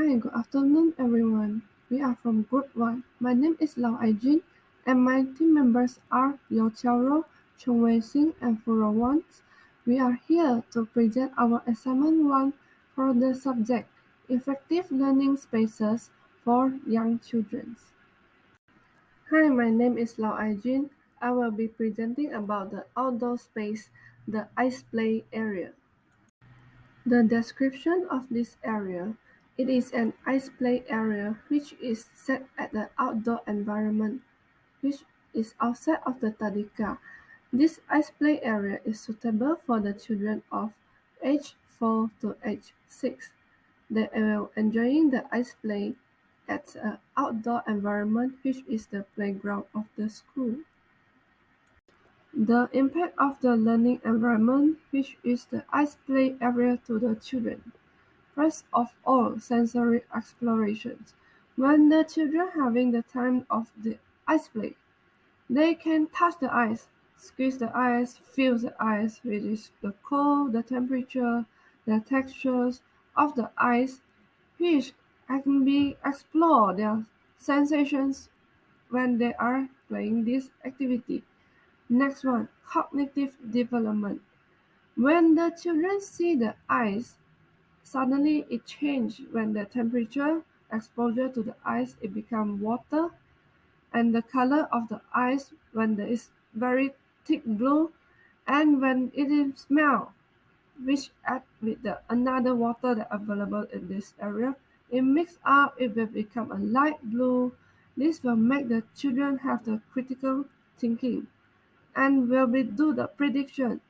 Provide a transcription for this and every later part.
Hi, good afternoon, everyone. We are from Group 1. My name is Lau Aijin, and my team members are Liu Qiaoro, Chong Wei Sing, and Furo Wan. We are here to present our assignment 1 for the subject Effective Learning Spaces for Young Children. Hi, my name is Lau Aijin. I will be presenting about the outdoor space, the ice play area. The description of this area: it is an ice play area which is set at the outdoor environment, which is outside of the Tadika. This ice play area is suitable for the children of age 4 to age 6. They are enjoying the ice play at an outdoor environment which is the playground of the school. The impact of the learning environment which is the ice play area to the children. First of all, sensory explorations. When the children having the time of the ice play, they can touch the ice, squeeze the ice, feel the ice, which is the cold, the temperature, the textures of the ice, which can be explore their sensations when they are playing this activity. Next one, cognitive development. When the children see the ice, suddenly it changed when the temperature, exposure to the ice, it become water, and the color of the ice when it is very thick blue, and when it is smell, which add with the another water that available in this area, it mix up, it will become a light blue. This will make the children have the critical thinking and will be do the prediction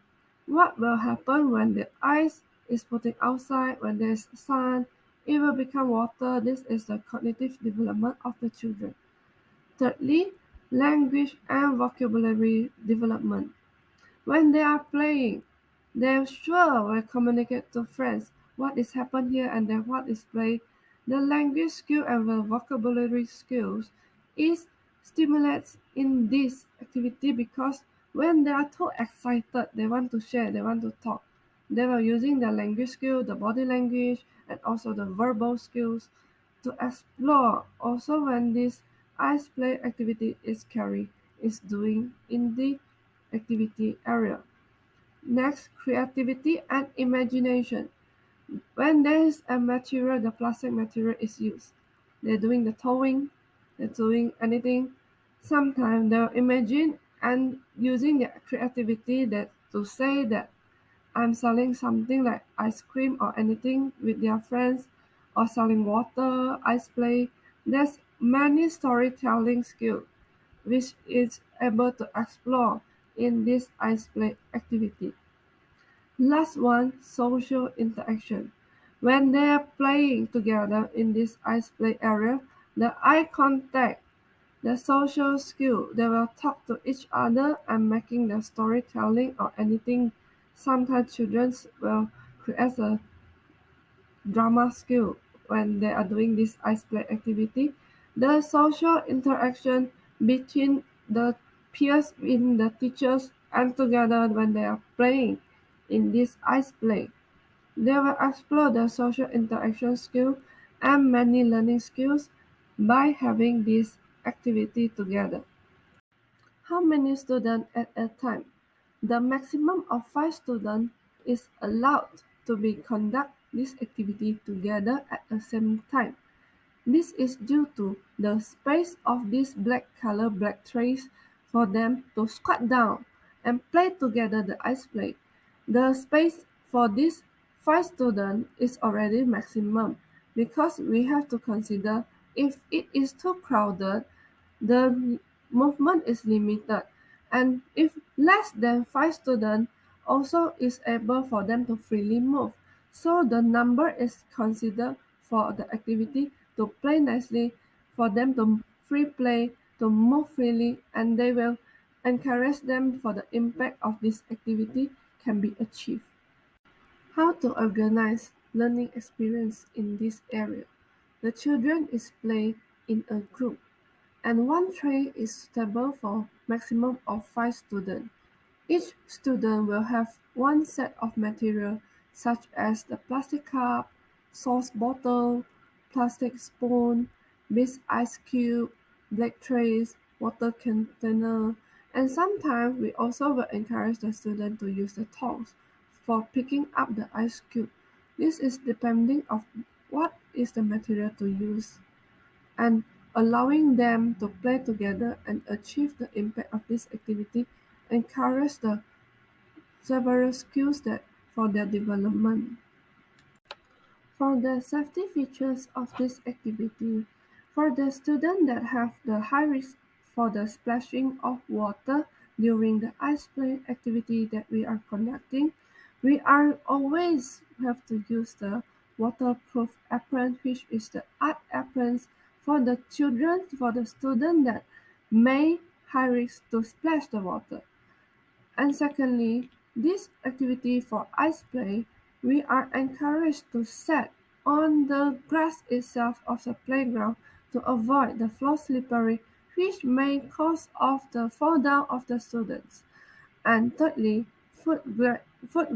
what will happen when the ice is putting outside, when there's sun, it will become water. This is the cognitive development of the children. Thirdly, language and vocabulary development. When they are playing, they sure will communicate to friends what is happened here and then what is played. The language skill and the vocabulary skills is stimulates in this activity because when they are too excited, they want to share, they want to talk. They were using the language skill, the body language, and also the verbal skills to explore. Also, when this ice play activity is carried, is doing in the activity area. Next, creativity and imagination. When there is a material, the plastic material is used. They're doing the towing, they're doing anything. Sometimes they'll imagine and using their creativity that to say that I'm selling something like ice cream or anything with their friends or selling water, ice play. There's many storytelling skill which is able to explore in this ice play activity. Last one, social interaction. When they are playing together in this ice play area, the eye contact, the social skill, they will talk to each other and making the storytelling or anything. Sometimes children will create a drama skill when they are doing this ice play activity. The social interaction between the peers in the teachers and together when they are playing in this ice play. They will explore the social interaction skill and many learning skills by having this activity together. How many students at a time? The maximum of 5 students is allowed to be conduct this activity together at the same time. This is due to the space of this black trays for them to squat down and play together the ice play. The space for this 5 students is already maximum because we have to consider if it is too crowded, the movement is limited, and if less than 5 students also is able for them to freely move. So the number is considered for the activity to play nicely, for them to free play, to move freely, and they will encourage them for the impact of this activity can be achieved. How to organize learning experience in this area. The children is play in a group and one tray is suitable for maximum of 5 students. Each student will have one set of material such as the plastic cup, sauce bottle, plastic spoon, big ice cube, black trays, water container, and sometimes we also will encourage the student to use the tongs for picking up the ice cube. This is depending of what is the material to use and allowing them to play together and achieve the impact of this activity encourage the several skills that for their development. For the safety features of this activity, for the students that have the high risk for the splashing of water during the ice play activity that we are conducting, we are always have to use the waterproof apron, which is the art aprons for the children, for the student that may high risk to splash the water. And secondly, this activity for ice play, we are encouraged to set on the grass itself of the playground to avoid the floor slippery, which may cause of the fall down of the students. And thirdly, food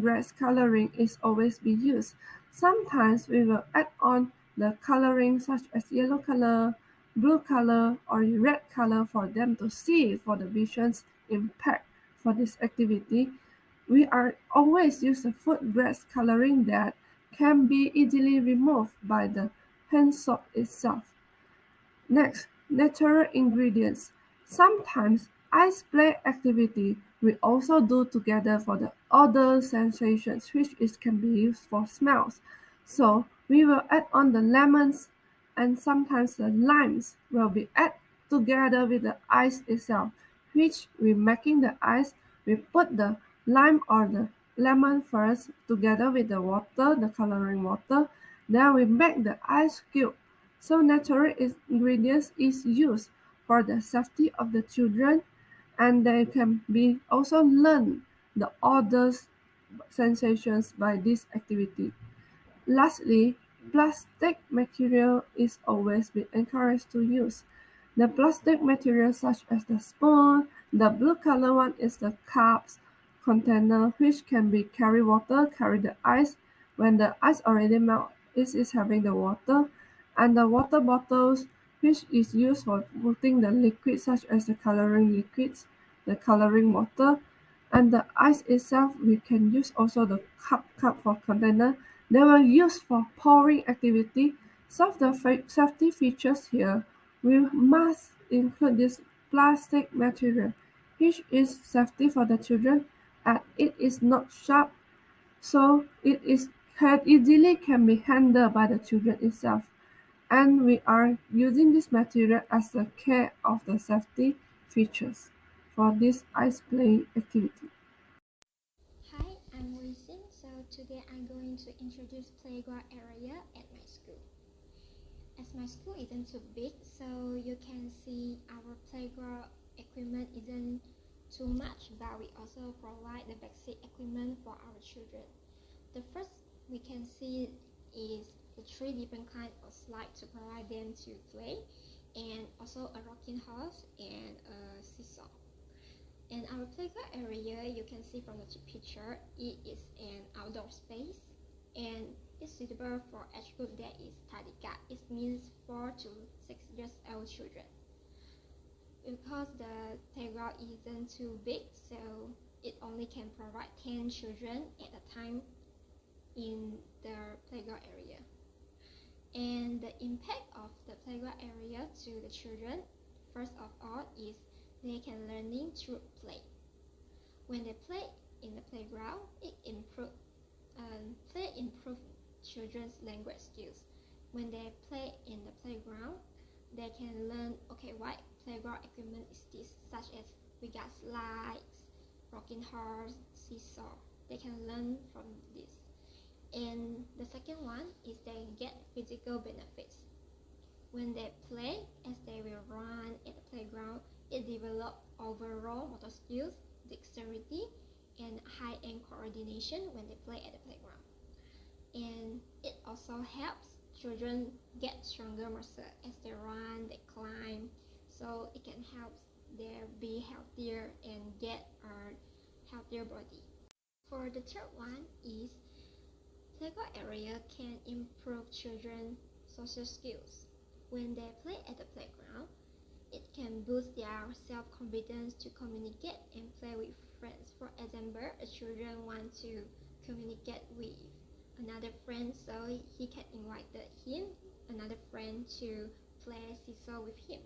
grass coloring is always be used. Sometimes we will add on the coloring such as yellow color, blue color, or red color for them to see for the vision's impact for this activity. We are always use the food grass coloring that can be easily removed by the hand soap itself. Next, natural ingredients. Sometimes ice play activity we also do together for the other sensations which is can be used for smells. So we will add on the lemons and sometimes the limes will be add together with the ice itself, which we making the ice, we put the lime or the lemon first together with the water, the coloring water, then we make the ice cube. So natural ingredients is used for the safety of the children and they can be also learn the other sensations by this activity. Lastly, plastic material is always be encouraged to use. The plastic material such as the spoon, the blue color one is the cups, container which can be carry water, carry the ice. When the ice already melt, it is having the water. And the water bottles which is used for putting the liquid such as the coloring liquids, the coloring water. And the ice itself, we can use also the cup for container. They were used for pouring activity. Some of the safety features here, we must include this plastic material, which is safety for the children, and it is not sharp, so it is can easily can be handled by the children itself. And we are using this material as a care of the safety features for this ice playing activity. Hi, I'm Luisin. So today I'm going to introduce playground area at my school. As my school isn't too big, so you can see our playground equipment isn't too much, but we also provide the basic equipment for our children. The first we can see is the three different kinds of slides to provide them to play, and also a rocking horse and a seesaw. In our playground area, you can see from the picture, it is an outdoor space and it's suitable for age group that is tadika. It means 4 to 6 years old children. Because the playground isn't too big, so it only can provide 10 children at a time in the playground area. And the impact of the playground area to the children, first of all, is they can learning through play. When they play in the playground, play improve children's language skills. When they play in the playground, they can learn what playground equipment is this, such as we got slides, rocking horse, seesaw. They can learn from this. And the second one is they get physical benefits. When they play, as they will run at the playground, it develops overall motor skills, dexterity, and high-end coordination when they play at the playground. And it also helps children get stronger muscle as they run, they climb, so it can help them be healthier and get a healthier body. For the third one is playground area can improve children's social skills. When they play at the playground, it can boost their self-confidence to communicate and play with friends. For example, a children want to communicate with another friend, so he can invite another friend to play seesaw with him.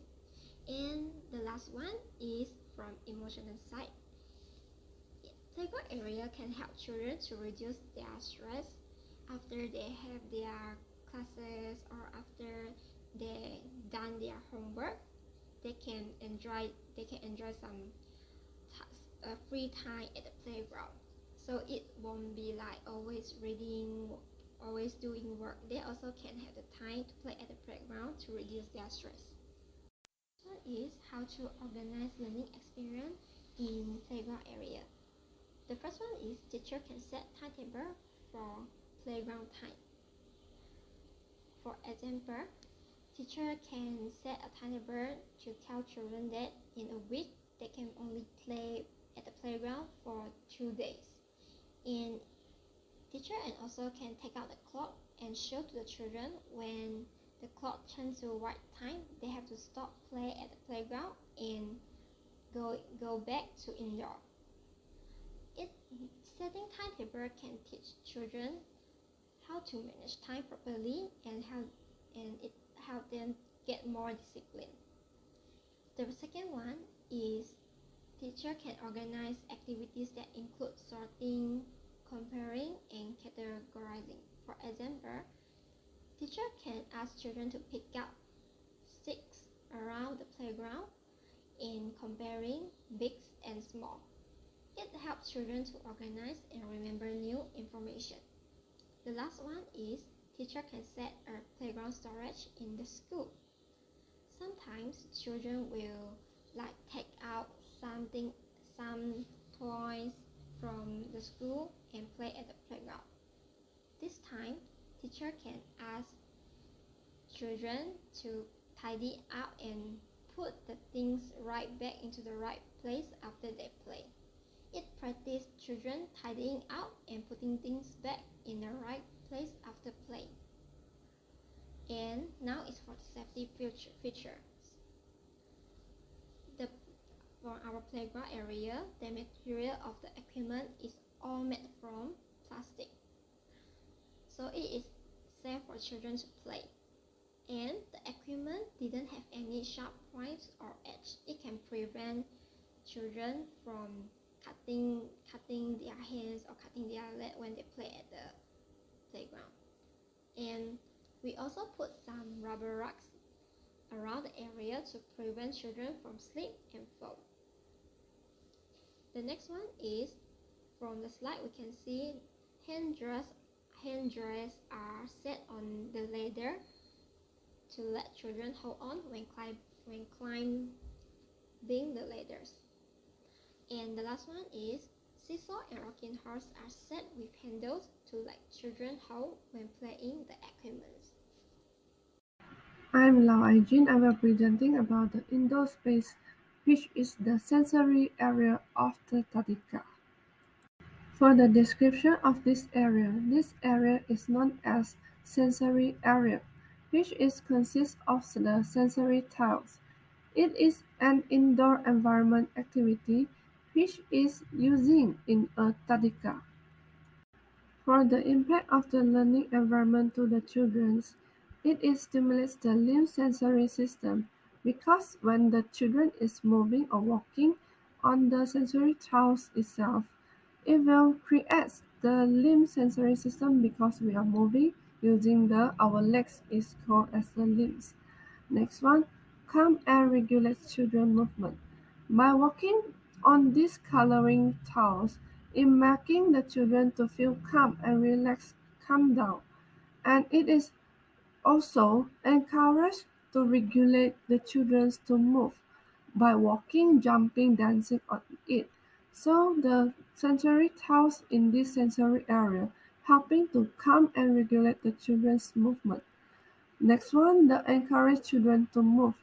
And the last one is from emotional side. Playground area can help children to reduce their stress after they have their classes or after they done their homework. They can enjoy some free time at the playground. So it won't be like always reading, always doing work. They also can have the time to play at the playground to reduce their stress. One is how to organize learning experience in playground area. The first one is teacher can set timetable for playground time. For example, teacher can set a timetable to tell children that in a week they can only play at the playground for 2 days. And teacher and also can take out the clock and show to the children when the clock turns to right time, they have to stop play at the playground and go back to indoor. Setting timetable can teach children how to manage time properly and it help them get more discipline. The second one is teacher can organize activities that include sorting, comparing, and categorizing. For example, teacher can ask children to pick up sticks around the playground in comparing big and small. It helps children to organize and remember new information. The last one is teacher can set a playground storage in the school. Sometimes children will take out some toys from the school and play at the playground. This time, teacher can ask children to tidy up and put the things right back into the right place after they play. It practices children tidying out and putting things back in the right place after play. And now it's for the safety features. For our playground area, the material of the equipment is all made from plastic. So it is safe for children to play. And the equipment didn't have any sharp points or edge. It can prevent children from cutting their hands or cutting their leg when they play at the playground. And we also put some rubber rugs around the area to prevent children from slip and fall. The next one is, from the slide we can see hand dress are set on the ladder to let children hold on when climbing the ladders. And the last one is seesaw and rocking horse are set with handles to let children hold when playing the equipment. I'm Lau Aijin. I will be presenting about the indoor space, which is the sensory area of the Tadika. For the description of this area is known as sensory area, which consists of the sensory tiles. It is an indoor environment activity which is using in a Tadika. For the impact of the learning environment to the children, it stimulates the limb sensory system because when the children is moving or walking on the sensory tiles itself, it will create the limb sensory system because we are moving using our legs is called as the limbs. Next one, calm and regulate children movement. By walking on these coloring tiles, it making the children to feel calm and relaxed, calm down. And it is also encouraged to regulate the children to move by walking, jumping, dancing on it. So the sensory tiles in this sensory area helping to calm and regulate the children's movement. Next one, the encourage children to move.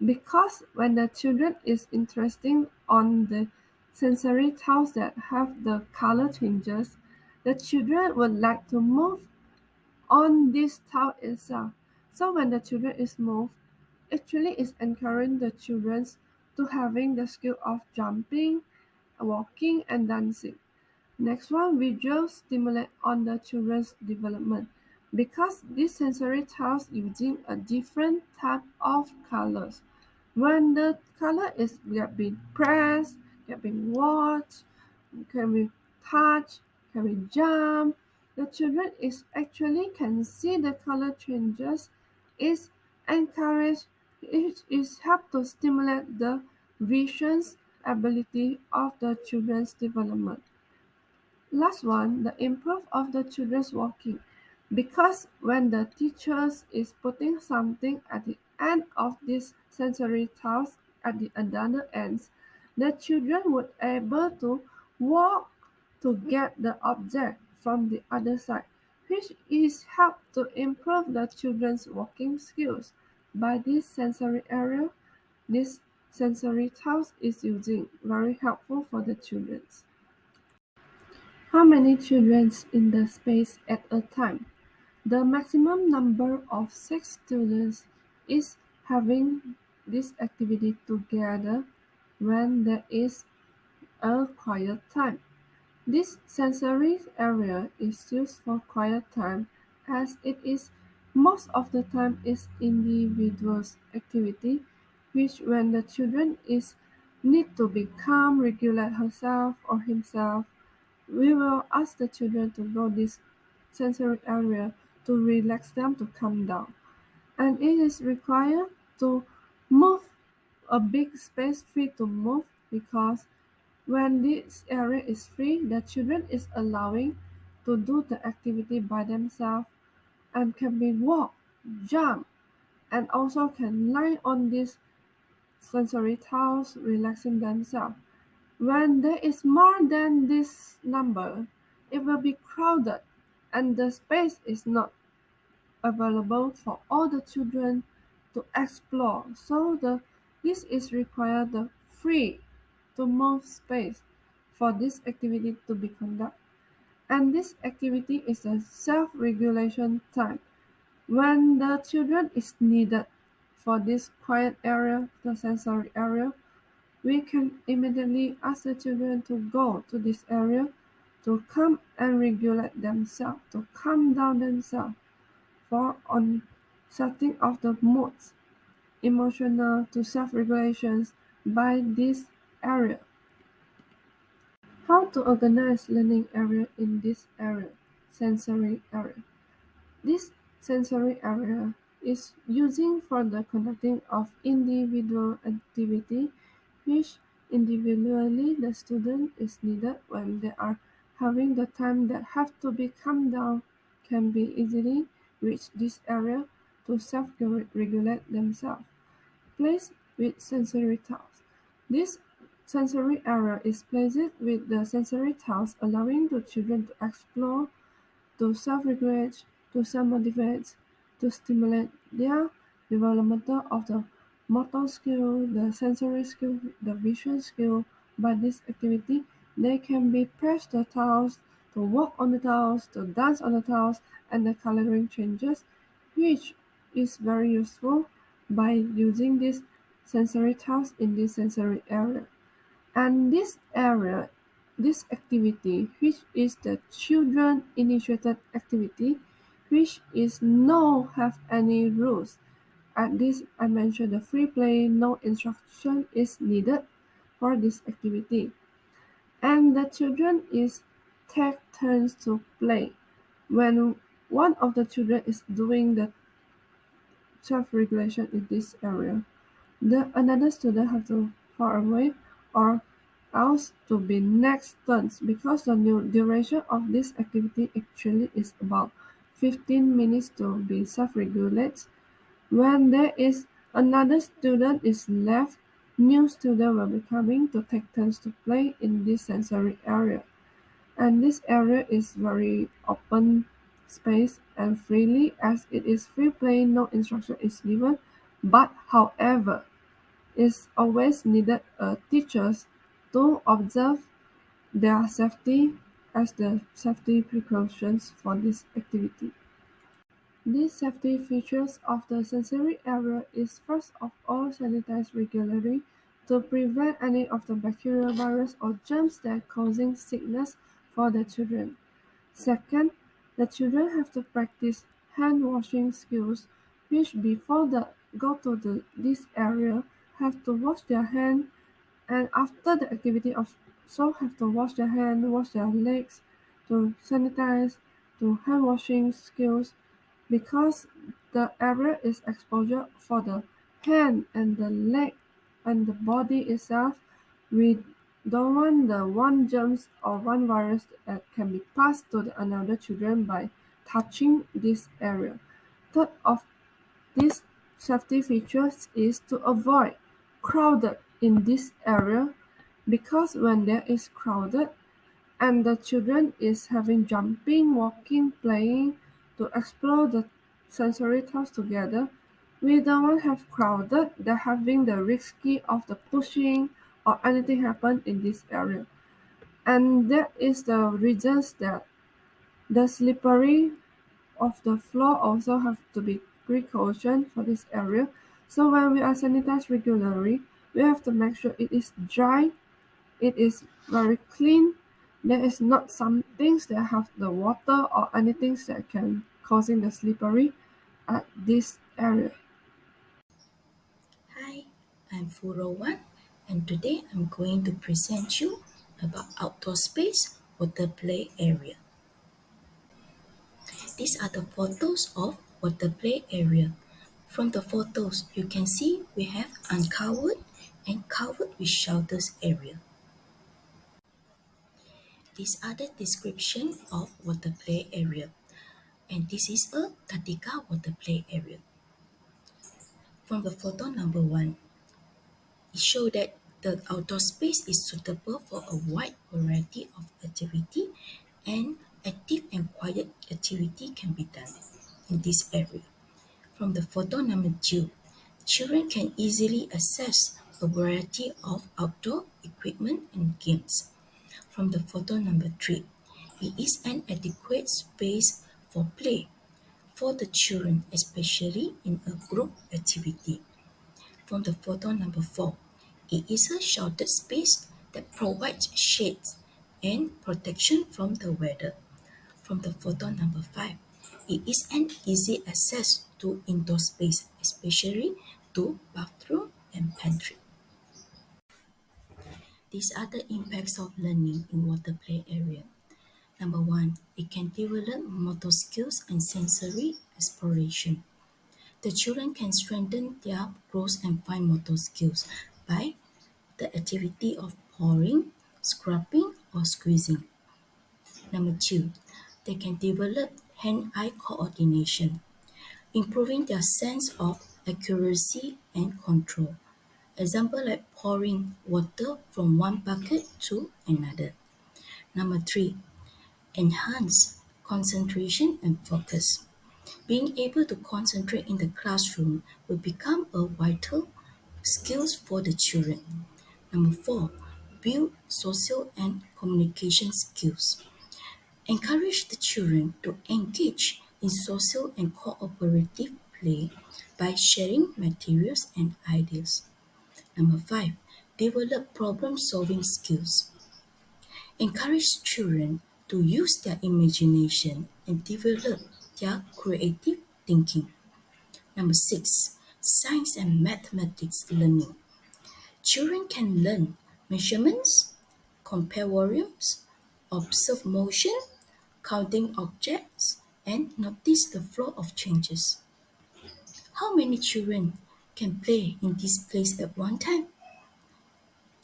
Because when the children is interested on the sensory tiles that have the color changes, the children would like to move on this tile itself. So when the children is moved, actually is encouraging the children to having the skill of jumping, walking and dancing. Next one, visual stimulate on the children's development because this sensory task using a different type of colors. When the color is being pressed, can be watched, can be touched, can be jump, the children is actually can see the color changes, is encouraged, it is help to stimulate the vision's ability of the children's development. Last one, the improve of the children's walking. Because when the teachers is putting something at the end of this sensory task at the other ends, the children would able to walk to get the object from the other side, which is help to improve the children's walking skills. By this sensory area, this sensory task is using very helpful for the children. How many children in the space at a time? The maximum number of 6 students is having this activity together when there is a quiet time. This sensory area is used for quiet time as it is most of the time is individual's activity which when the children is need to be calm, regulate herself or himself, we will ask the children to go this sensory area to relax them to calm down. And it is required to move a big space free to move because when this area is free, the children is allowing to do the activity by themselves and can be walk, jump, and also can lie on these sensory tiles, relaxing themselves. When there is more than this number, it will be crowded and the space is not available for all the children to explore. So this is required the free to move space for this activity to be conducted. And this activity is a self-regulation time when the children is needed for this quiet area, the sensory area. We can immediately ask the children to go to this area to come and regulate themselves, to calm down themselves for on setting of the moods, emotional to self-regulations by this area. How to organize learning area in this area, sensory area. This sensory area is using for the conducting of individual activity which individually the student is needed when they are having the time that have to be calmed down can be easily reach this area to self-regulate themselves. Place with sensory tiles. This sensory area is placed with the sensory tiles allowing the children to explore, to self-regulate, to self-motivate, to stimulate their development of the motor skill, the sensory skill, the vision skill. By this activity, they can be press the tiles, to walk on the tiles, to dance on the tiles, and the coloring changes, which is very useful by using these sensory tiles in this sensory area. And this area, this activity, which is the children initiated activity, which is no have any rules. At this, I mentioned the free play, no instruction is needed for this activity. And the children is take turns to play. When one of the children is doing the self-regulation in this area, the another student have to far away or else to be next turns because the new duration of this activity actually is about 15 minutes to be self-regulate. When there is another student is left, new student will be coming to take turns to play in this sensory area. And this area is very open space and freely as it is free play, no instruction is given. But however, it's always needed teachers to observe their safety as the safety precautions for this activity. These safety features of the sensory area is first of all sanitized regularly to prevent any of the bacteria, virus or germs that causing sickness for the children. Second, the children have to practice hand washing skills, which before they go to this area have to wash their hand, and after the activity also have to wash their hand, wash their legs, to sanitize, to hand washing skills, because the area is exposure for the hand and the leg and the body itself. We don't want the one germs or one virus that can be passed to the another children by touching this area. Third of these safety features is to avoid crowded in this area, because when there is crowded and the children is having jumping, walking, playing to explore the sensory tasks together, we don't want to have crowded, they're having the risky of the pushing or anything happen in this area. And that is the reasons that the slippery of the floor also have to be precaution for this area. So when we are sanitize regularly, we have to make sure it is dry, it is very clean. There is not some things that have the water or anything that can causing the slippery at this area. Hi, I'm Furowan, and today I'm going to present you about outdoor space water play area. These are the photos of water play area. From the photos, you can see we have uncovered and covered with shelters area. These are the description of water play area, and this is a Katika water play area. From the photo number 1, it shows that the outdoor space is suitable for a wide variety of activity, and active and quiet activity can be done in this area. From the photo number 2, children can easily access a variety of outdoor equipment and games. From the photo number 3, it is an adequate space for play for the children, especially in a group activity. From the photo number 4, it is a sheltered space that provides shade and protection from the weather. From the photo number 5, it is an easy access to indoor space, especially to bathroom and pantry. These are the impacts of learning in water play area. Number 1, it can develop motor skills and sensory exploration. The children can strengthen their gross and fine motor skills by the activity of pouring, scrubbing, or squeezing. Number 2, they can develop hand-eye coordination, improving their sense of accuracy and control. Example like pouring water from one bucket to another. Number 3, enhance concentration and focus. Being able to concentrate in the classroom will become a vital skill for the children. Number 4, build social and communication skills. Encourage the children to engage in social and cooperative play by sharing materials and ideas. Number 5, develop problem-solving skills. Encourage children to use their imagination and develop their creative thinking. Number 6, science and mathematics learning. Children can learn measurements, compare volumes, observe motion, counting objects, and notice the flow of changes. How many children can play in this place at one time?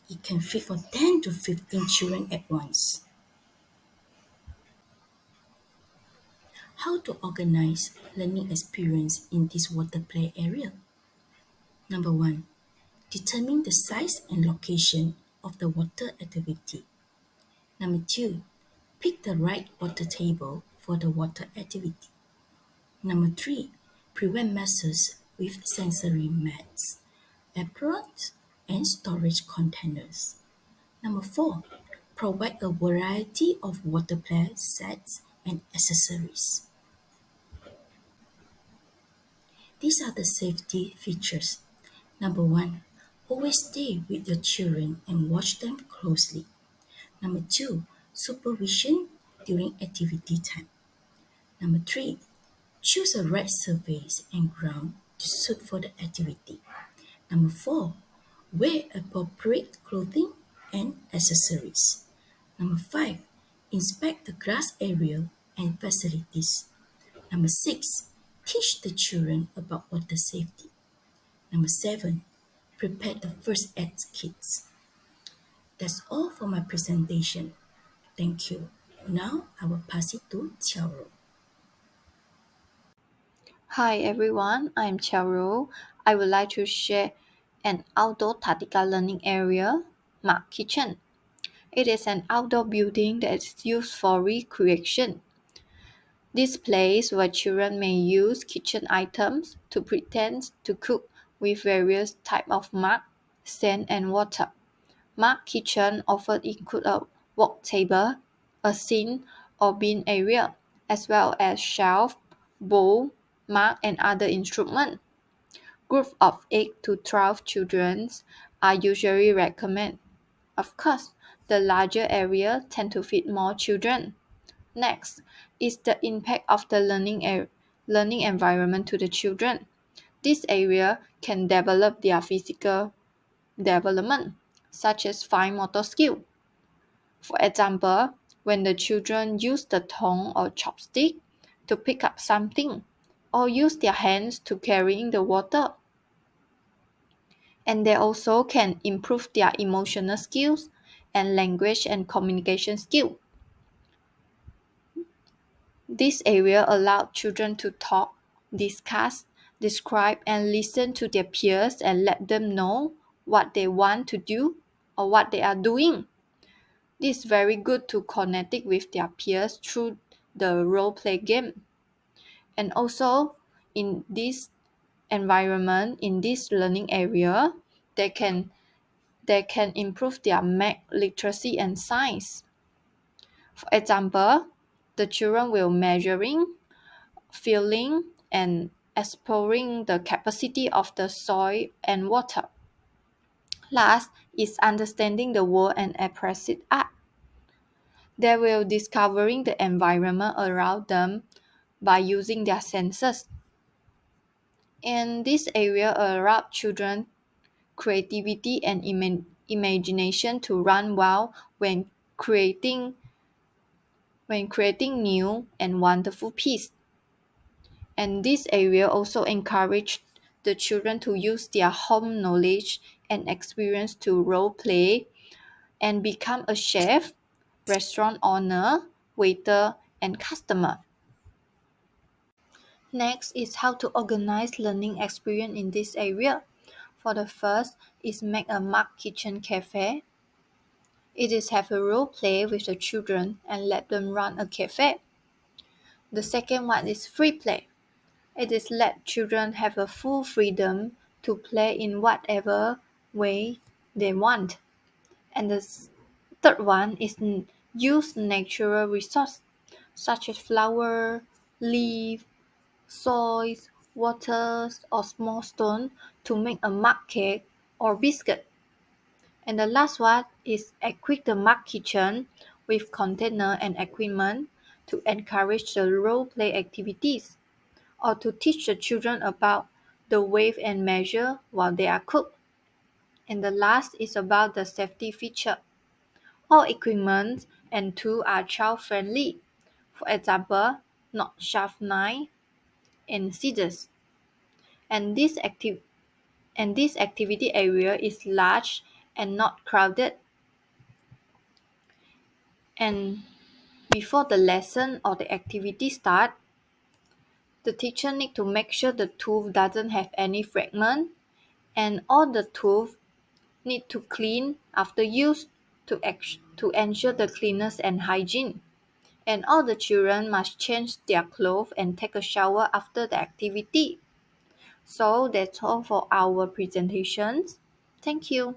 It can fit for 10 to 15 children at once. How to organize learning experience in this water play area? Number 1, determine the size and location of the water activity. Number 2, pick the right water table for the water activity. Number 3, prevent messes with sensory mats, aprons, and storage containers. Number 4, provide a variety of water play sets and accessories. These are the safety features. Number one, always stay with your children and watch them closely. Number two, supervision during activity time. Number three, choose a right surface and ground to suit for the activity. Number four, wear appropriate clothing and accessories. Number five, inspect the grass area and facilities. Number six, teach the children about water safety. Number seven, prepare the first aid kits. That's all for my presentation. Thank you. Now I will pass it to Xiaoro. Hi everyone, I'm Xiaoru. I would like to share an outdoor tactical learning area, Mark Kitchen. It is an outdoor building that is used for recreation. This place where children may use kitchen items to pretend to cook with various types of mud, sand, and water. Mark Kitchen often include a work table, a sink or bin area, as well as shelf, bowl, mark, and other instruments. Groups of 8 to 12 children are usually recommended. Of course, the larger area tend to fit more children. Next is the impact of the learning environment to the children. This area can develop their physical development, such as fine motor skill. For example, when the children use the tongue or chopstick to pick up something, or use their hands to carrying the water. And they also can improve their emotional skills and language and communication skill. This area allows children to talk, discuss, describe, and listen to their peers and let them know what they want to do or what they are doing. This is very good to connect with their peers through the role play game. And also, in this environment, in this learning area, they can improve their math literacy and science. For example, the children will measuring, feeling, and exploring the capacity of the soil and water. Last is understanding the world and appreciate art. They will discovering the environment around them by using their senses. And this area allows children creativity and imagination to run wild when creating new and wonderful pieces. And this area also encouraged the children to use their home knowledge and experience to role play and become a chef, restaurant owner, waiter, and customer. Next is how to organize learning experience in this area. For the first is make a Mark Kitchen cafe. It is have a role play with the children and let them run a cafe. The second one is free play. It is let children have a full freedom to play in whatever way they want. And the third one is use natural resources such as flower, leaf, soil, waters, or small stone to make a mug cake or biscuit. And the last one is equip the Mark Kitchen with container and equipment to encourage the role play activities or to teach the children about the weight and measure while they are cooked. And the last is about the safety feature. All equipment and tools are child friendly. For example, not sharp knife and scissors. And this activity area is large and not crowded. And before the lesson or the activity start, the teacher need to make sure the tool doesn't have any fragment and all the tools need to clean after use to ensure the cleanliness and hygiene. And all the children must change their clothes and take a shower after the activity. So that's all for our presentations. Thank you.